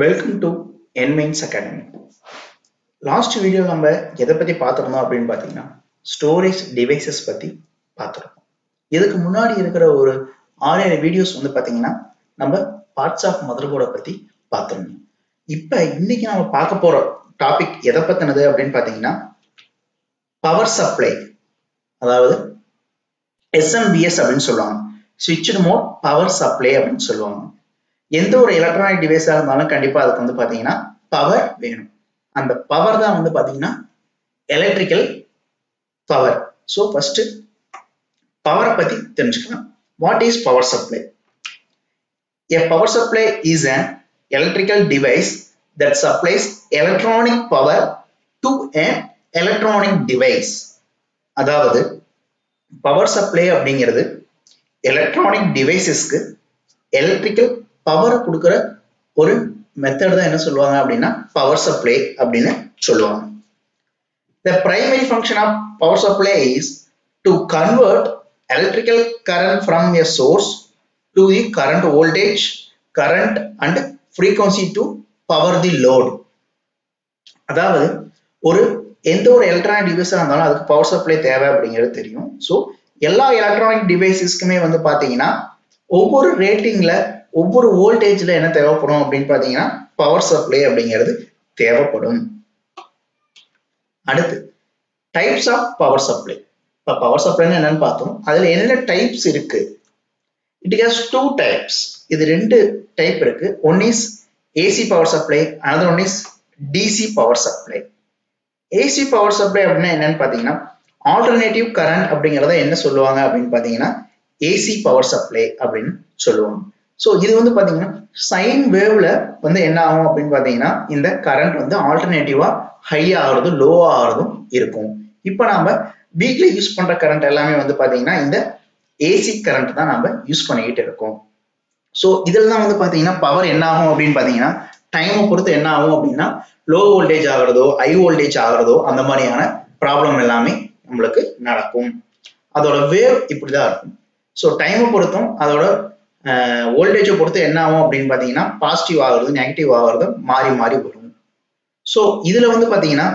Welcome to என்மைன்ஸ் academy. Last video நம்ம எதை பற்றி பார்த்துருந்தோம் அப்படின்னு பார்த்தீங்கன்னா ஸ்டோரேஜ் டிவைசஸ் பற்றி பார்த்துருக்கோம். இதுக்கு முன்னாடி இருக்கிற ஒரு 6-7 வீடியோஸ் வந்து பார்த்தீங்கன்னா நம்ம பார்ட்ஸ் ஆஃப் மதர்போர்டை பற்றி பார்த்துருந்தோம். இப்போ இன்னைக்கு நம்ம பார்க்க போகிற டாபிக் எதை பற்றினது அப்படின்னு பார்த்தீங்கன்னா பவர் சப்ளை, அதாவது SMBS அப்படின்னு சொல்லுவாங்க, ஸ்விட்ச்டு மோட் பவர் சப்ளை அப்படின்னு சொல்லுவாங்க. எந்த ஒரு எலக்ட்ரானிக் டிவைஸாக இருந்தாலும் கண்டிப்பாக அதுக்கு வந்து பார்த்தீங்கன்னா பவர் வேணும். அந்த பவர் தான் வந்து பார்த்தீங்கன்னா எலக்ட்ரிக்கல் பவர். ஸோ ஃபர்ஸ்ட் பவரை பற்றி தெரிஞ்சுக்கலாம். What is power supply? A power supply is an electrical device that supplies electronic power to an electronic device. அதாவது பவர் சப்ளை அப்படிங்கிறது எலக்ட்ரானிக் டிவைசஸ்க்கு எலக்ட்ரிக்கல் பவர் கொடுக்குற ஒரு மெத்தட் தான் என்ன சொல்லுவாங்க அப்படின்னா பவர் சப்ளை அப்படின்னு சொல்லுவாங்க. The primary function of power supply is to convert electrical current from a source to the current voltage, current and frequency to power the load. அதாவது எந்த ஒரு எலக்ட்ரானிக் டிவைஸாக இருந்தாலும் அதுக்கு பவர் சப்ளை தேவை அப்படிங்கிறது தெரியும். ஸோ எல்லா எலக்ட்ரானிக் டிவைசஸ்க்குமே வந்து பார்த்தீங்கன்னா ஒவ்வொரு ரேட்டிங்ல ஒவ்வொரு வோல்டேஜ்ல என்ன தேவைப்படும் அப்படின்னு பார்த்தீங்கன்னா பவர் சப்ளை அப்படிங்கிறது தேவைப்படும். அடுத்து டைப்ஸ் ஆஃப் பவர் சப்ளை. இப்போ பவர் சப்ளைன்னு என்னன்னு பார்த்தோம். அதுல என்னென்ன டைப்ஸ் இருக்கு? It has 2 types. இது 2 டைப் இருக்கு. One is AC power supply, another one is DC power supply. AC power supply அப்படின்னா என்னன்னு பார்த்தீங்கன்னா ஆல்டர்னேட்டிவ் கரண்ட் அப்படிங்கிறத என்ன சொல்லுவாங்க அப்படின்னு பார்த்தீங்கன்னா ஏசி பவர் சப்ளை அப்படின்னு சொல்லுவாங்க. ஸோ இது வந்து பார்த்தீங்கன்னா சைன் வேவ்ல வந்து என்ன ஆகும் அப்படின்னு பார்த்தீங்கன்னா இந்த கரண்ட் வந்து ஆல்டர்னேட்டிவா ஹை ஆகுறதும் லோ ஆகுறதும் இருக்கும். இப்போ நம்ம வீக்ல யூஸ் பண்ற கரண்ட் எல்லாமே வந்து பார்த்தீங்கன்னா இந்த ஏசி கரண்ட் தான் நம்ம யூஸ் பண்ணிக்கிட்டு இருக்கோம். ஸோ இதில் தான் வந்து பார்த்தீங்கன்னா பவர் என்ன ஆகும் அப்படின்னு பார்த்தீங்கன்னா டைமை பொறுத்து என்ன ஆகும் அப்படின்னா லோ வோல்டேஜ் ஆகுறதோ ஹை வோல்டேஜ் ஆகுறதோ அந்த மாதிரியான ப்ராப்ளம் எல்லாமே நம்மளுக்கு நடக்கும். அதோட வேவ் இப்படிதான் இருக்கும். ஸோ டைமை பொறுத்தும் அதோட வோல்டேஜை பொறுத்து என்ன ஆகும் அப்படின்னு பார்த்தீங்கன்னா பாசிட்டிவ் ஆகுறது நெகட்டிவ் ஆகுறது மாறி மாறி வரும். ஸோ இதுல வந்து பார்த்தீங்கன்னா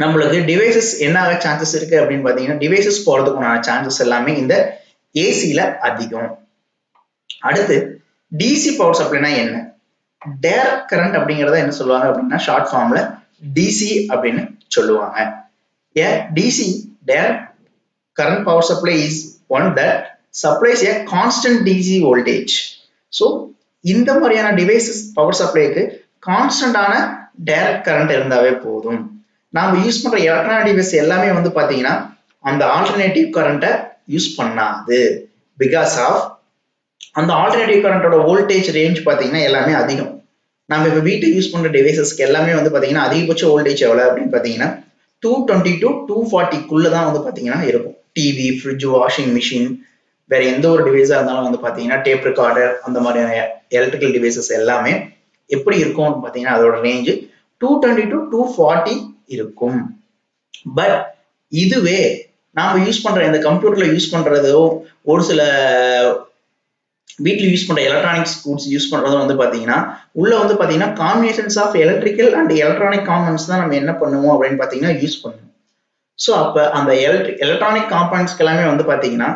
நம்மளுக்கு டிவைசஸ் என்ன ஆக சான்சஸ் இருக்கு அப்படின்னு பார்த்தீங்கன்னா டிவைசஸ் போறதுக்குண்டான சான்சஸ் எல்லாமே இந்த ஏசியில அதிகம். அடுத்து டிசி பவர் சப்ளைனா என்ன? டைரக்ட் கரண்ட் அப்படிங்கிறத என்ன சொல்லுவாங்க அப்படின்னா ஷார்ட் ஃபார்ம்ல டிசி அப்படின்னு சொல்லுவாங்க. DC direct current power supply is one that supplies a constant DC voltage. So இந்த மாதிரியான டிவைசஸ் பவர் சப்ளைக்கு கான்ஸ்டன்டான டைரக்ட் கரண்ட் இருந்தாவே போதும். நாம யூஸ் பண்ற எலக்ட்ரானிக் டிவைஸ் எல்லாமே வந்து பாத்தீங்கன்னா அந்த ஆல்டர்னேட்டிவ் கரண்ட்டை யூஸ் பண்ணாது. பிகாஸ் ஆஃப் அந்த ஆல்டர்னேட்டிவ் கரண்டோட வோல்டேஜ் ரேஞ்ச் பாத்தீங்கன்னா எல்லாமே அதிகம். நம்ம இப்ப வீட்டுக்கு யூஸ் பண்ற டிவைசஸ்க்கு எல்லாமே வந்து பாத்தீங்கன்னா அதிகபட்ச வோல்டேஜ் எவ்வளவு அப்படின்னு பாத்தீங்கன்னா 220 to 240 தான் வந்து பாத்தீங்கன்னா இருக்கும். டிவி, ஃப்ரிட்ஜ், வாஷிங் மிஷின், வேற எந்த ஒரு டிவைஸா இருந்தாலும் வந்து பாத்தீங்கன்னா டேப் ரெக்கார்டர் அந்த மாதிரியான எலக்ட்ரிக்கல் டிவைசஸ் எல்லாமே எப்படி இருக்கும் பாத்தீங்கன்னா அதோட ரேஞ்ச் 220 to 240 இருக்கும். பட் இதுவே நாம யூஸ் பண்ற இந்த கம்ப்யூட்டர்ல யூஸ் பண்றதோ ஒரு சில வீட்ல யூஸ் பண்ற எலக்ட்ரானிக்ஸ் கூட்ஸ் யூஸ் பண்றதும் வந்து பாத்தீங்கன்னா உள்ள வந்து பாத்தீங்கன்னா combinations of electrical and electronic components தான் நம்ம என்ன பண்ணுவோம் அப்படின்னு பாத்தீங்கன்னா யூஸ் பண்ணுவோம். ஸோ அப்ப அந்த எலக்ட்ரானிக் காம்பனன்ட்ஸ்க்கு எல்லாமே வந்து பாத்தீங்கன்னா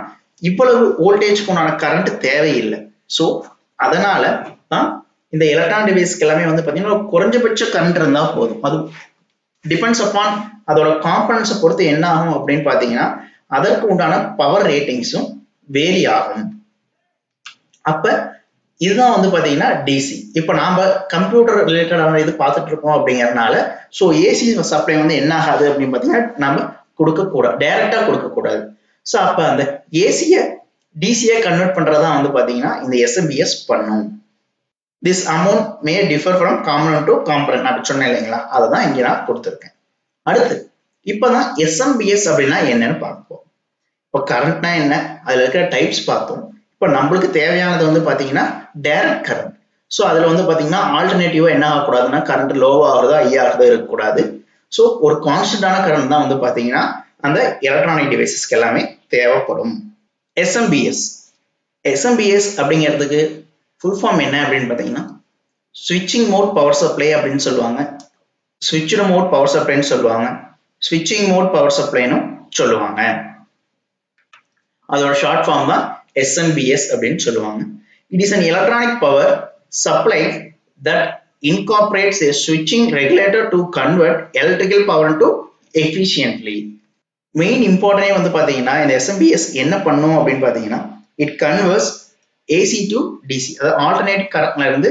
இவ்வளவு வோல்டேஜ்க்கு உண்டான கரண்ட் தேவையில்லை. ஸோ அதனால தான் இந்த எலக்ட்ரானிக் டிவைஸ்க்கு எல்லாமே வந்து பார்த்தீங்கன்னா குறைஞ்சபட்ச கரண்ட் இருந்தா போதும். அது டிபெண்ட்ஸ் அப்பான் அதோட காம்பனன்ட்ஸை பொறுத்து என்ன ஆகும் அப்படின்னு பார்த்தீங்கன்னா அதற்கு உண்டான பவர் ரேட்டிங்ஸும் வேரி ஆகும். அப்ப இதுதான் வந்து பார்த்தீங்கன்னா டிசி. இப்போ நாம கம்ப்யூட்டர் ரிலேட்டடான இது பார்த்துட்டு இருக்கோம் அப்படிங்கறதுனால ஸோ ஏசி சப்ளை வந்து என்ன ஆகாது அப்படின்னு பார்த்தீங்கன்னா நம்ம கொடுக்கக்கூடாது, டைரக்டா கொடுக்கக்கூடாது. ஸோ அப்ப அந்த ஏசியை டிசியை கன்வெர்ட் பண்றதா வந்து பாத்தீங்கன்னா இந்த SMBS பண்ணும். This amount May differ from component to component அப்படி சொன்னேன் இல்லைங்களா, அதை தான் இங்க நான் கொடுத்துருக்கேன். அடுத்து இப்பதான் SMBS அப்படின்னா என்னன்னு பார்ப்போம். இப்போ கரண்ட்னா என்ன, அதுல இருக்கிற டைப்ஸ் பார்த்தோம். இப்போ நம்மளுக்கு தேவையானது வந்து பாத்தீங்கன்னா டைரக்ட் கரண்ட். ஸோ அதுல வந்து பாத்தீங்கன்னா ஆல்டர்னேட்டிவா என்ன ஆகக்கூடாதுன்னா கரண்ட் லோவா ஆகுறதோ ஹை ஆகுறதோ இருக்கக்கூடாது. ஸோ ஒரு கான்ஸ்டன்டான கரண்ட் தான் வந்து பாத்தீங்கன்னா அந்த எலக்ட்ரானிக் டிவைசஸ்க்கு எல்லாமே தேவைப்படும். SMBS அப்படிங்கிறதுக்கு ஃபுல் ஃபார்ம் என்ன அப்படின்னு பார்த்தீங்கன்னா switching mode power supply அப்படின்னு சொல்லுவாங்க, switched mode power supply ன்னு சொல்லுவாங்க, switching mode power supply ன்னு சொல்லுவாங்க. அதோட ஷார்ட் ஃபார்ம் தான் SMPS அப்படின்னு சொல்லுவாங்க. It is an electronic power supply that incorporates a switching regulator to convert electrical power into efficiently. Main இம்பார்ட்டனே வந்து பாத்தீங்கன்னா இந்த SMPS என்ன பண்ணும் அப்படின்னு பாத்தீங்கன்னா it converts AC to DC, அதாவது ஆல்டர்னேட் கரண்ட்ல இருந்து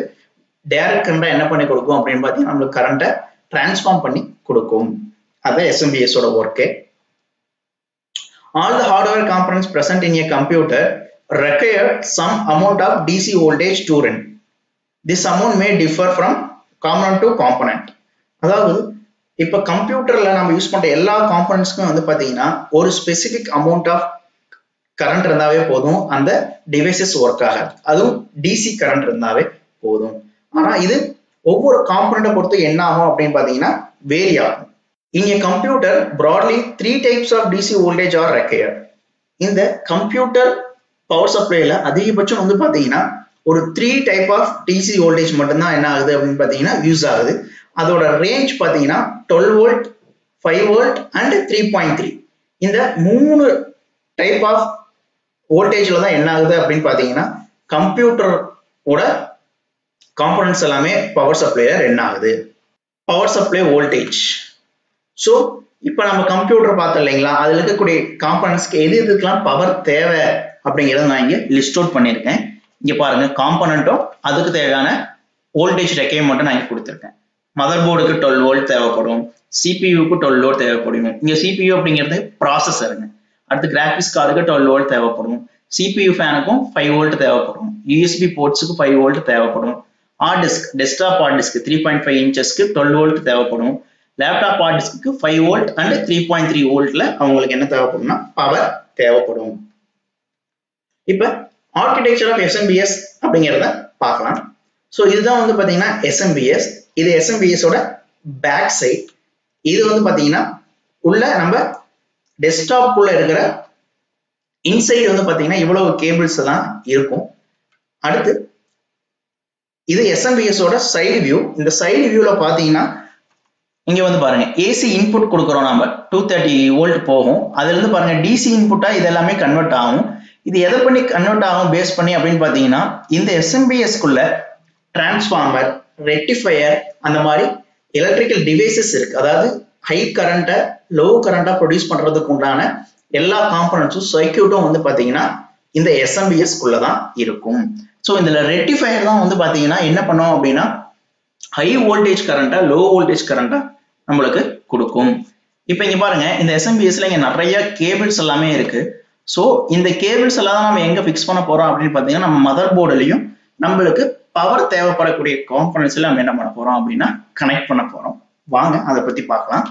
டைரக்ட் கரண்டா என்ன பண்ணி கொடுக்கும் அப்படின்னு பாத்தீங்கன்னா நம்மளுக்கு கரண்ட்டை டிரான்ஸ்ஃபார்ம் பண்ணி கொடுக்கும். அதான் SMPS ஓட work. All the hardware components present in a computer require some amount of DC voltage to run. This amount may differ from component to component. அதாவது இப்ப கம்ப்யூட்டர்ல நம்ம யூஸ் பண்ற எல்லா காம்போனன்ட்ஸ்க்கும் வந்து பாத்தீங்கன்னா ஒரு ஸ்பெசிபிக் அமௌண்ட் ஆஃப் கரண்ட் இருந்தாவே போதும் அந்த டிவைசஸ் ஒர்க் ஆகாது. அதுவும் டிசி கரண்ட் இருந்தாவே போதும். ஆனா இது ஒவ்வொரு காம்போனண்ட்டை பொறுத்து என்ன ஆகும் அப்படின்னு பாத்தீங்கன்னா வேரி ஆகும். In a computer, broadly 3 types of DC voltage are required. இந்த கம்ப்யூட்டர் பவர் சப்ளைல அதிகபட்சம் வந்து பாத்தீங்கன்னா ஒரு 3 type of DC voltage மட்டும்தான் என்ன ஆகுது அப்படின்னு பாத்தீங்கன்னா யூஸ் ஆகுது. அதோட ரேஞ்ச் பாத்தீங்கன்னா 12 volt, 5 volt and 3.3. இந்த 3 டைப் ஆஃப் வோல்டேஜ்ல தான் என்ன ஆகுது அப்படின்னு பாத்தீங்கன்னா கம்ப்யூட்டரோட காம்போனன்ட்ஸ் எல்லாமே பவர் சப்ளைல ரன் ஆகுது. Power supply voltage. ஸோ இப்போ நம்ம கம்ப்யூட்டர் பார்த்தோம் இல்லைங்களா, அதில் இருக்கக்கூடிய காம்போனன்ட்ஸ்க்கு எது எதுக்கெல்லாம் பவர் தேவை அப்படிங்கிறத நான் இங்கே லிஸ்ட் அவுட் பண்ணியிருக்கேன். இங்கே பாருங்க, காம்போனண்ட்டும் அதுக்கு தேவையான வோல்டேஜ் ரெக்யர்மெண்ட்டும் நான் இங்கே கொடுத்துருக்கேன். மதர் போர்டுக்கு 12 வோல்ட் தேவைப்படும், சிபியூக்கு 12 வோல்ட் தேவைப்படும். இங்கே சிபியூ அப்படிங்கிறது ப்ராசஸருங்க. அடுத்து கிராஃபிக்ஸ் கார்டுக்கு 12 வோல்ட் தேவைப்படும், சிபியூ ஃபேனுக்கும் 5 வோல்ட் தேவைப்படும், யூஎஸ்பி போர்ட்ஸுக்கு 5 வோல்ட் தேவைப்படும், hard disk desktop hard disk 3.5 இன்ச்சஸ்க்கு 12 வோல்ட் தேவைப்படும், லேப்டாப் ஹார்ட் டிஸ்க்கு 5 வோல்ட் அண்ட் 3.3 வோல்ட்ல அவங்களுக்கு என்ன தேவைப்படும்னா பவர் தேவைப்படும். இப்ப ஆர்கிடெக்சர் ஆஃப் SMPS அப்படிங்கிறத பார்க்கலாம். ஸோ இதுதான் வந்து பாத்தீங்கன்னா SMPS. இது SMPS ஓட பேக் சைட். இது வந்து பாத்தீங்கன்னா உள்ள நம்ம டெஸ்க்டாப் உள்ள இருக்கிற இன்சைடு வந்து பாத்தீங்கன்னா இவ்வளவு கேபிள்ஸ் தான் இருக்கும். அடுத்து இது SMPS ஓட சைடு வியூ. இந்த சைடு வியூல பாத்தீங்கன்னா இங்க வந்து பாருங்க, ஏசி இன்புட் கொடுக்குறோம் நம்ம 230 வோல்ட் போகும். அதுல இருந்து பாருங்க டிசி இன்புட்டா இது எல்லாமே கன்வெர்ட் ஆகும். இது எதை பண்ணி கன்வெர்ட் ஆகும் பேஸ் பண்ணி அப்படின்னு பாத்தீங்கன்னா இந்த SMPSக்குள்ள டிரான்ஸ்ஃபார்மர், ரெக்டிஃபையர் அந்த மாதிரி எலக்ட்ரிக்கல் டிவைசஸ் இருக்கு. அதாவது ஹை கரண்ட்டை லோ கரண்டா ப்ரொடியூஸ் பண்றதுக்கு உண்டான எல்லா காம்போனன்ட்ஸும் சர்க்கியூட்டும் வந்து பாத்தீங்கன்னா இந்த SMPSக்குள்ள தான் இருக்கும். ஸோ இதுல ரெக்டிஃபையர் தான் வந்து பாத்தீங்கன்னா என்ன பண்ணும் அப்படின்னா ஹை வோல்டேஜ் கரண்டா லோ வோல்டேஜ் கரண்டா நம்மளுக்கு கொடுக்கும். இப்போ இங்க பாருங்க, இந்த SMPSல இங்க நிறைய கேபிள்ஸ் எல்லாமே இருக்கு. ஸோ இந்த கேபிள்ஸ் எல்லாம் நம்ம எங்க பிக்ஸ் பண்ண போறோம் அப்படின்னு பாத்தீங்கன்னா நம்ம மதர் போர்டுலயும் நம்மளுக்கு பவர் தேவைப்படக்கூடிய காம்போனன்ட்ஸ்ல நம்ம என்ன பண்ண போறோம் அப்படின்னா கனெக்ட் பண்ண போறோம். வாங்க அதை பத்தி பார்க்கலாம்.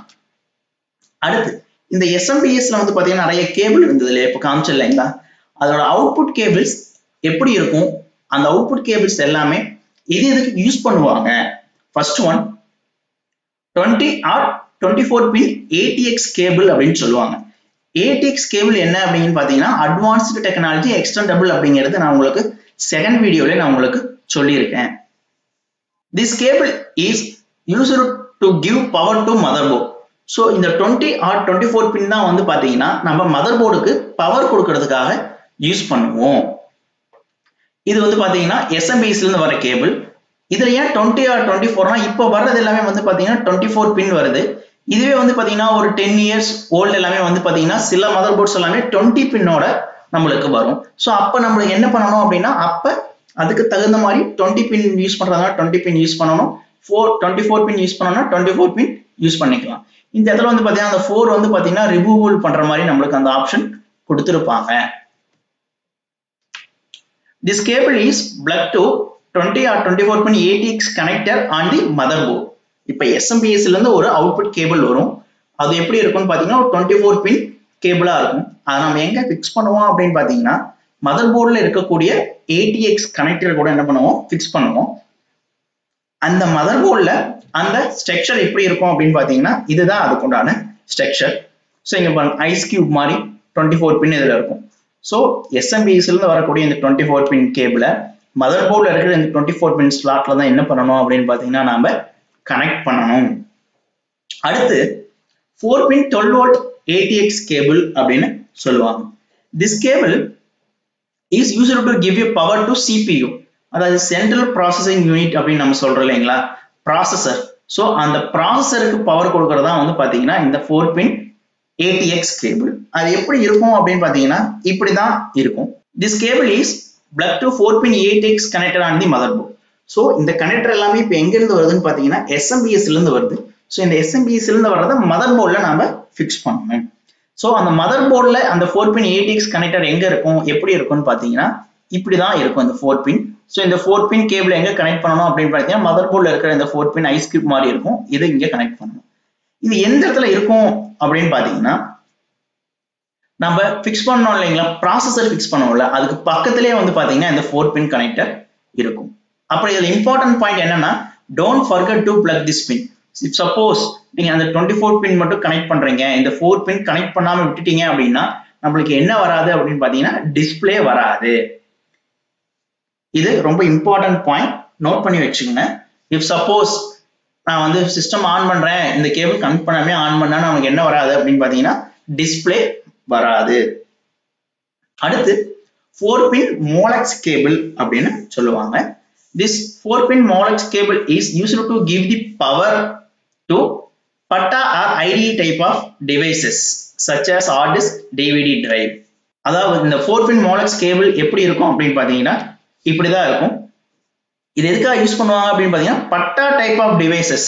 அடுத்து இந்த SMPSல வந்து பாத்தீங்கன்னா நிறைய கேபிள் இருந்தது இல்லையா, இப்போ காமிச்சு இல்லைங்களா, அதோட அவுட்புட் கேபிள்ஸ் எப்படி இருக்கும், அந்த அவுட்புட் கேபிள்ஸ் எல்லாமே இது எதுக்கு யூஸ் பண்ணுவாங்க. First one 20 or 24 pin ATX cable அப்படின்னு சொல்லுவாங்க. ATX கேபிள் என்ன அப்படின்னு பாத்தீங்கன்னா அட்வான்ஸ்டு டெக்னாலஜி எக்ஸ்டெண்டபிள் அப்படிங்கிறது நான் உங்களுக்கு செகண்ட் வீடியோல நான் உங்களுக்கு சொல்லியிருக்கேன். This cable is used to give power to motherboard. So இந்த 20 or 24 பின் தான் வந்து பாத்தீங்கன்னா நம்ம மதர் போர்டுக்கு பவர் கொடுக்கறதுக்காக யூஸ் பண்ணுவோம். இது வந்து பாத்தீங்கன்னா SMPSல இருந்து வர கேபிள். இதுல ஏன் 20 or 24னா இப்போ வர்றது எல்லாமே வந்து பாத்தீங்கன்னா 24 பின் வருது. இதுவே வந்து பாத்தீங்கன்னா ஒரு 10 years ஓல்டு எல்லாமே வந்து பாத்தீங்கன்னா சில மதர் போர்ட்ஸ் எல்லாமே 20 பின்னோட நம்மளுக்கு வரும். ஸோ அப்ப நம்ம என்ன பண்ணணும் அப்படின்னா அப்ப அதுக்கு தகுந்த மாதிரி 20 பின் யூஸ் பண்றதா 20 பின் யூஸ் பண்ணணும், 24 பின் யூஸ் பண்ணணும்னா 24 பின் யூஸ் பண்ணிக்கலாம். இந்த இடத்துல வந்து பாத்தீங்கன்னா அந்த 4 வந்து பாத்தீங்கன்னா ரிமூவல் பண்ற மாதிரி நம்மளுக்கு அந்த ஆப்ஷன் கொடுத்திருப்பாங்க. This cable is plugged to 20 or 24 pin ATX connector on the motherboard. இப்போ SMPSல இருந்து ஒரு அவுட்புட் கேபிள் வரும். அது எப்படி இருக்கும்னு பாத்தீங்கன்னா 24 பின் கேபிளா இருக்கும். அதை நம்ம எங்க பிக்ஸ் பண்ணுவோம் அப்படின்னு பாத்தீங்கன்னா மதர் போர்டில் இருக்கக்கூடிய ATX கனெக்டர் கூட என்ன பண்ணுவோம் பிக்ஸ் பண்ணுவோம். அந்த மதர் போர்டில் அந்த ஸ்ட்ரக்சர் எப்படி இருக்கும் அப்படின்னு பாத்தீங்கன்னா இதுதான் அதுக்குண்டான ஸ்ட்ரக்சர். ஸோ இங்க பாருங்க, ஐஸ் கியூப் மாதிரி 24 பின் இதுல இருக்கும். ஸோ SMPSல இருந்து வரக்கூடிய இந்த 24 பின் கேபிளை மதர் போர்டில் இருக்கிற இந்த 24 பின் ஸ்லாட்ல தான் என்ன பண்ணணும் அப்படின்னு பார்த்தீங்கன்னா நாம கனெக்ட் பண்ணணும். அடுத்து 4 பின் 12 volt ATX கேபிள் அப்படின்னு சொல்லுவாங்க. This cable is used to give you power to CPU, அதாவது சென்ட்ரல் ப்ராசஸிங் யூனிட் அப்படின்னு நம்ம சொல்றோம் இல்லைங்களா, ப்ராசஸர். ஸோ அந்த ப்ராசஸருக்கு பவர் கொடுக்கறதா வந்து பாத்தீங்கன்னா இந்த 4 பின் ATX கேபிள். அது எப்படி இருக்கும் அப்படின்னு பாத்தீங்கன்னா இப்படிதான் இருக்கும். This cable is plug to 4 pin ATX connected on the motherboard. So இந்த கனெக்டர் எல்லாமே இப்போ எங்க இருந்து வருதுன்னு பாத்தீங்கன்னா SMBS இருந்து வருது. ஸோ இந்த SMBS இருந்து வர்றத மதர் போர்ட்ல நாம ஃபிக்ஸ் பண்ணணும். ஸோ அந்த மதர் போர்ட்ல அந்த 4 பின் ATX கனெக்டர் எங்க இருக்கும், எப்படி இருக்கும்னு பாத்தீங்கன்னா இப்படிதான் இருக்கும் இந்த 4 பின். ஸோ இந்த 4 பின் கேபிள் எங்க கனெக்ட் பண்ணணும் அப்படின்னு பாத்தீங்கன்னா மதர் போர்ட்ல இருக்கிற இந்த 4 பின் ஐஸ் கியூப் மாதிரி இருக்கும், இதை இங்க கனெக்ட் பண்ணணும். இது எந்த இடத்துல இருக்கும் அப்படின்னு பாத்தீங்கன்னா நம்ம ஃபிக்ஸ் பண்ணோம் இல்லைங்களா, ப்ராசஸர் ஃபிக்ஸ் பண்ணுவோம்ல, அதுக்கு பக்கத்திலேயே வந்து பாத்தீங்கன்னா இந்த 4 பின் கனெக்டர் இருக்கும். அப்புறம் இதுல இம்பார்ட்டன்ட் பாயிண்ட் என்னன்னா, don't forget to plug this pin. If suppose நீங்க அந்த 24 பின் மட்டும் கனெக்ட் பண்றீங்க, இந்த 4 பின் கனெக்ட் பண்ணாம விட்டுட்டீங்க அப்படின்னா நம்மளுக்கு என்ன வராது அப்படின்னு பாத்தீங்கன்னா டிஸ்பிளே வராது. இது ரொம்ப இம்பார்ட்டன்ட் பாயிண்ட், நோட் பண்ணி வச்சுக்கோங்க. இப் சப்போஸ் நான் வந்து சிஸ்டம் ஆன் பண்றேன், இந்த கேபிள் கனெக்ட் பண்ணாமே ஆன் பண்ணா நமக்கு என்ன வராது அப்படின்னு பாத்தீங்கன்னா டிஸ்பிளே வராது. அடுத்து 4 பின் Molex கேபிள் அப்படின்னு சொல்லுவாங்க. This 4 pin Molex cable is used to give the power to PATA or IDE type of devices such as hard disk, DVD drive. அதாவது இந்த 4 pin Molex cable எப்படி இருக்கும் அப்படின்னு பாத்தீங்கன்னா இப்படிதான் இருக்கும். இது எதுக்காக யூஸ் பண்ணுவாங்க அப்படின்னு பாத்தீங்கன்னா PATA type of devices.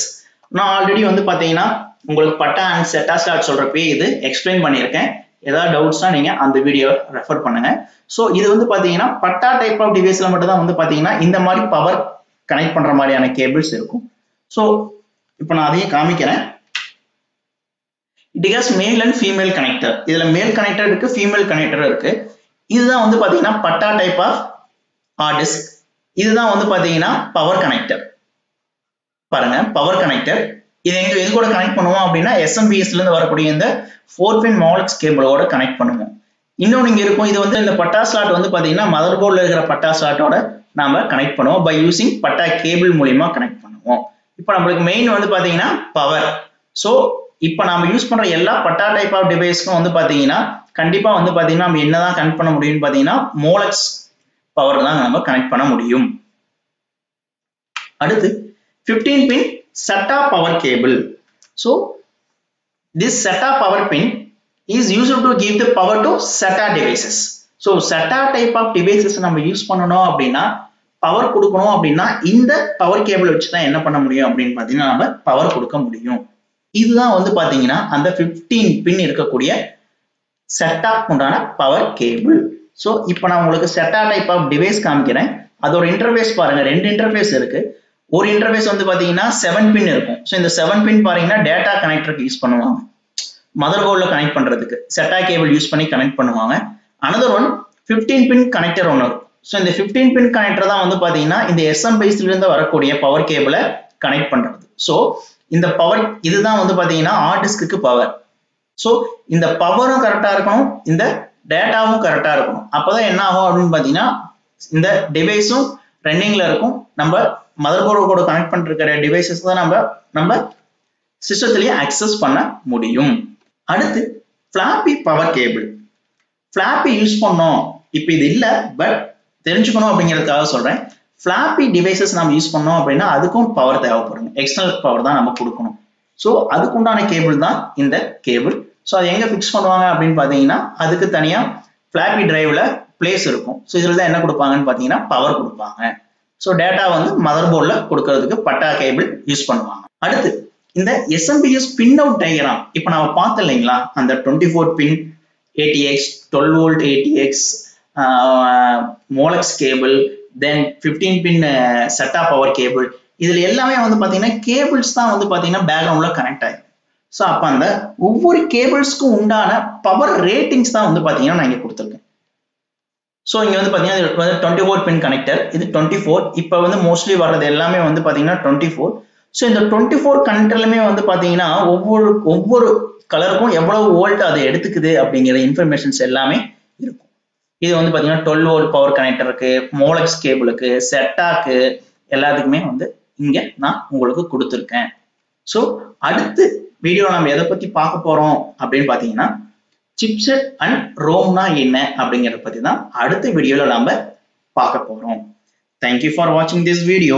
நான் ஆல்ரெடி வந்து பாத்தீங்கன்னா உங்களுக்கு PATA and SATA slot சொல்றப்பே இது எக்ஸ்பிளைன் பண்ணியிருக்கேன். ஏதாவது டவுட்ஸ்னா நீங்க அந்த வீடியோ ரெஃபர் பண்ணுங்க. ஸோ இது வந்து பாத்தீங்கன்னா பட்டா டைப் ஆஃப் டிவைஸ்ல மட்டும் தான் வந்து பாத்தீங்கன்னா இந்த மாதிரி பவர் கனெக்ட் பண்ற மாதிரியான கேபிள்ஸ் இருக்கும். ஸோ இப்போ நான் அதையும் காமிக்கிறேன். It has male and female connector. இதுல மேல் கனெக்டர் இருக்கு, ஃபீமேல் கனெக்டர் இருக்கு. இதுதான் வந்து பாத்தீங்கன்னா பட்டா டைப் ஆஃப் ஹார்ட் டிஸ்க். இதுதான் வந்து பாத்தீங்கன்னா பவர் கனெக்டர். பாருங்க, பவர் கனெக்டர். இது எது கூட கனெக்ட் பண்ணுவோம் அப்படின்னா SMBS இருந்து வரக்கூடிய இந்த 4 பின் Molex கேபிளோட கனெக்ட் பண்ணுவோம். இன்னொன்று இங்க இருக்கும், இது வந்து இந்த பட்டா ஸ்லாட் வந்து பாத்தீங்கன்னா மதர் போர்ட்ல இருக்கிற பட்டா ஸ்லாட்டோட நாம கனெக்ட் பண்ணுவோம். பை யூசிங் பட்டா கேபிள் மூலியமா கனெக்ட் பண்ணுவோம். இப்போ நம்மளுக்கு மெயின் வந்து பாத்தீங்கன்னா பவர். ஸோ இப்போ நாம யூஸ் பண்ற எல்லா பட்டா டைப் ஆஃப் டிவைஸ்க்கும் வந்து பாத்தீங்கன்னா கண்டிப்பா வந்து பாத்தீங்கன்னா நம்ம என்னதான் கனெக்ட் பண்ண முடியும்னு பாத்தீங்கன்னா Molex பவர் தான் நம்ம கனெக்ட் பண்ண முடியும். அடுத்து 15 pin SATA power cable. So this SATA power pin is used to give the power to SATA devices. So SATA type of devices நம்ம யூஸ் பண்ணணும் அப்படின்னா பவர் கொடுக்கணும் அப்படின்னா இந்த பவர் கேபிள் வச்சு தான் என்ன பண்ண முடியும் அப்படின்னு பாத்தீங்கன்னா நம்ம பவர் கொடுக்க முடியும். இதுதான் வந்து பாத்தீங்கன்னா அந்த 15 பின் இருக்கக்கூடிய SATA உண்டான பவர் கேபிள். ஸோ இப்போ நான் உங்களுக்கு SATA டைப் ஆஃப் டிவைஸ் காமிக்கிறேன். அதோட இன்டர்ஃபேஸ் பாருங்க, 2 இன்டர்ஃபேஸ் இருக்கு. ஒரு இன்டர்ஃபேஸ் வந்து பாத்தீங்கன்னா 7 பின் இருக்கும். ஸோ இந்த 7 பின் பாத்தீங்கன்னா டேட்டா கனெக்டருக்கு யூஸ் பண்ணுவாங்க, மதர் போர்ட்ல கனெக்ட் பண்றதுக்கு SATA கேபிள் யூஸ் பண்ணி கனெக்ட் பண்ணுவாங்க. அனதர் ஒன் 15 பின் கனெக்டர் ஒன்று இருக்கும். ஸோ இந்த 15 பின் கனெக்டர் தான் வந்து பாத்தீங்கன்னா இந்த SMBS இருந்து வரக்கூடிய பவர் கேபிளை கனெக்ட் பண்றது. ஸோ இந்த பவர் இதுதான் வந்து பாத்தீங்கன்னா ஹார்ட் டிஸ்க்கு பவர். ஸோ இந்த பவரும் கரெக்டா இருக்கணும், இந்த டேட்டாவும் கரெக்டா இருக்கணும். அப்பதான் என்ன ஆகும் அப்படின்னு பாத்தீங்கன்னா இந்த டிவைஸும் ரன்னிங்ல இருக்கும். நம்ம மதர் போர்டு கூட கனெக்ட் பண்ணிருக்கிற டிவைசஸ் தான் நம்ம சிஸ்டத்திலேயே அக்சஸ் பண்ண முடியும். அடுத்து floppy power cable. Floppy use பண்ணோம், இப்போ இது இல்லை, பட் தெரிஞ்சுக்கணும் அப்படிங்கிறதுக்காக சொல்றேன். ஃபிளாப்பி டிவைசஸ் நம்ம யூஸ் பண்ணோம் அப்படின்னா அதுக்கும் பவர் தேவைப்படும், எக்ஸ்டர்னல் பவர் தான் நம்ம கொடுக்கணும். ஸோ அதுக்குண்டான கேபிள் தான் இந்த கேபிள். ஸோ அது எங்க ஃபிக்ஸ் பண்ணுவாங்க அப்படின்னு பாத்தீங்கன்னா அதுக்கு தனியா ஃபிளாப்பி டிரைவ்ல பிளேஸ் இருக்கும். ஸோ இதுல தான் என்ன கொடுப்பாங்கன்னு பாத்தீங்கன்னா பவர் கொடுப்பாங்க. ஸோ டேட்டா வந்து மதர் போர்ட்ல கொடுக்கறதுக்கு பட்டா கேபிள் யூஸ் பண்ணுவாங்க. அடுத்து இந்த SMBS பின் அவுட் டயக்ராம் இப்போ நம்ம பார்த்தோம் இல்லைங்களா, அந்த 24 pin ATX, 12 volt ATX, Molex cable, then 15 pin SATA power cable. இதுல எல்லாமே வந்து பாத்தீங்கன்னா கேபிள்ஸ் தான் வந்து பாத்தீங்கன்னா பேக்ரவுண்ட்ல கனெக்ட் ஆகும். ஸோ அப்ப அந்த ஒவ்வொரு கேபிள்ஸ்க்கும் உண்டான பவர் ரேட்டிங்ஸ் தான் வந்து பாத்தீங்கன்னா நான் இங்க கொடுத்துருக்கேன். ஸோ இங்க வந்து பாத்தீங்கன்னா 24 பின் கனெக்டர், இது 24. இப்போ வந்து மோஸ்ட்லி வர்றது எல்லாமே வந்து பாத்தீங்கன்னா 24. ஸோ இந்த 24 கனெக்டர்லுமே வந்து பாத்தீங்கன்னா ஒவ்வொரு கலருக்கும் எவ்வளவு வோல்ட் அதை எடுத்துக்குது அப்படிங்கிற இன்ஃபர்மேஷன்ஸ் எல்லாமே இருக்கும். இது வந்து பாத்தீங்கன்னா 12 வோல்ட் பவர் கனெக்டருக்கு, மோலக்ஸ் கேபிளுக்கு, செட்டாக்கு எல்லாத்துக்குமே வந்து இங்க நான் உங்களுக்கு கொடுத்துருக்கேன். ஸோ அடுத்து வீடியோ நம்ம எதை பத்தி பார்க்க போறோம் அப்படின்னு பாத்தீங்கன்னா சிப்செட் அண்ட் ரோம்னா என்ன அப்படிங்கறத பத்தி தான் அடுத்த வீடியோல நாம பார்க்க போறோம். Thank you for watching this video.